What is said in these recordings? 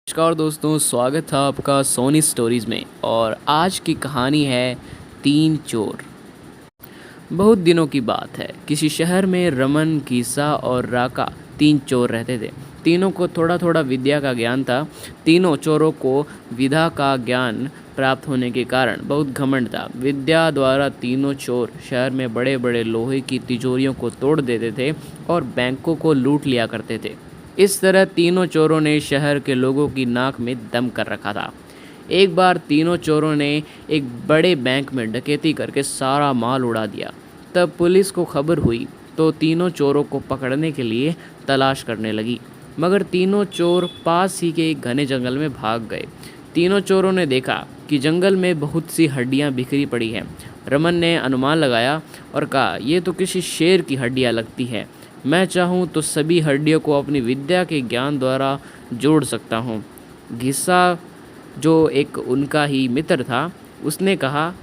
नमस्कार दोस्तों, स्वागत है आपका सोनी स्टोरीज़ में। और आज की कहानी है तीन चोर। बहुत दिनों की बात है। किसी शहर में रमन, गीसा और राका तीन चोर रहते थे। तीनों को थोड़ा थोड़ा विद्या का ज्ञान था। तीनों चोरों को विद्या का ज्ञान प्राप्त होने के कारण बहुत घमंड था। विद्या द्वारा तीनों चोर शहर में बड़े बड़े लोहे की तिजोरियों को तोड़ देते थे और बैंकों को लूट लिया करते थे। इस तरह तीनों चोरों ने शहर के लोगों की नाक में दम कर रखा था। एक बार तीनों चोरों ने एक बड़े बैंक में डकैती करके सारा माल उड़ा दिया। तब पुलिस को खबर हुई तो तीनों चोरों को पकड़ने के लिए तलाश करने लगी, मगर तीनों चोर पास ही के एक घने जंगल में भाग गए। तीनों चोरों ने देखा कि जंगल में बहुत सी हड्डियां बिखरी पड़ी हैं। रमन ने अनुमान लगाया और कहा, ये तो किसी शेर की हड्डियां लगती है। मैं चाहूँ तो सभी हड्डियों को अपनी विद्या के ज्ञान द्वारा जोड़ सकता हूँ। घिस्सा, जो एक उनका ही मित्र था, उसने कहा,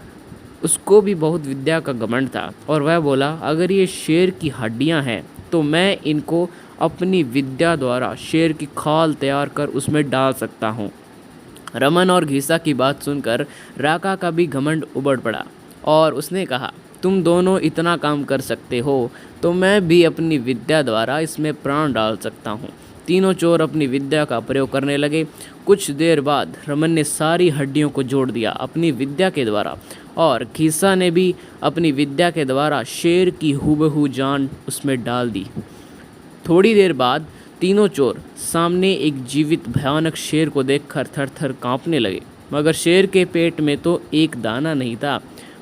उसको भी बहुत विद्या का घमंड था और वह बोला, अगर ये शेर की हड्डियाँ हैं तो मैं इनको अपनी विद्या द्वारा शेर की खाल तैयार कर उसमें डाल सकता हूँ। रमन और घीसा की बात सुनकर राका का भी घमंड उबड़ पड़ा और उसने कहा, तुम दोनों इतना काम कर सकते हो तो मैं भी अपनी विद्या द्वारा इसमें प्राण डाल सकता हूँ। तीनों चोर अपनी विद्या का प्रयोग करने लगे। कुछ देर बाद रमन ने सारी हड्डियों को जोड़ दिया अपनी विद्या के द्वारा और घीसा ने भी अपनी विद्या के द्वारा शेर की हूबहू जान उसमें डाल दी। थोड़ी देर बाद तीनों चोर सामने एक जीवित भयानक शेर को देखकर थर थर कांपने लगे, मगर शेर के पेट में तो एक दाना नहीं था।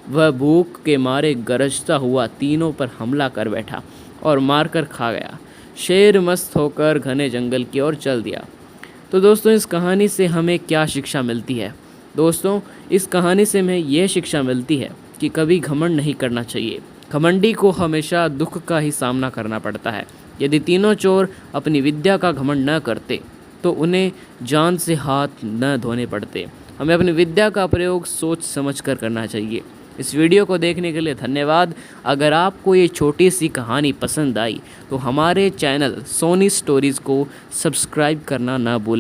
वह भूख के मारे गरजता हुआ तीनों पर हमला कर बैठा और मारकर खा गया। शेर मस्त होकर घने जंगल की ओर चल दिया। तो दोस्तों, इस कहानी से हमें क्या शिक्षा मिलती है? दोस्तों, इस कहानी से हमें यह शिक्षा मिलती है कि कभी घमंड नहीं करना चाहिए। घमंडी को हमेशा दुख का ही सामना करना पड़ता है। यदि तीनों चोर अपनी विद्या का घमंड न करते तो उन्हें जान से हाथ न धोने पड़ते। हमें अपनी विद्या का प्रयोग सोच समझ कर करना चाहिए। इस वीडियो को देखने के लिए धन्यवाद। अगर आपको ये छोटी सी कहानी पसंद आई तो हमारे चैनल सोनी स्टोरीज़ को सब्सक्राइब करना ना भूलें।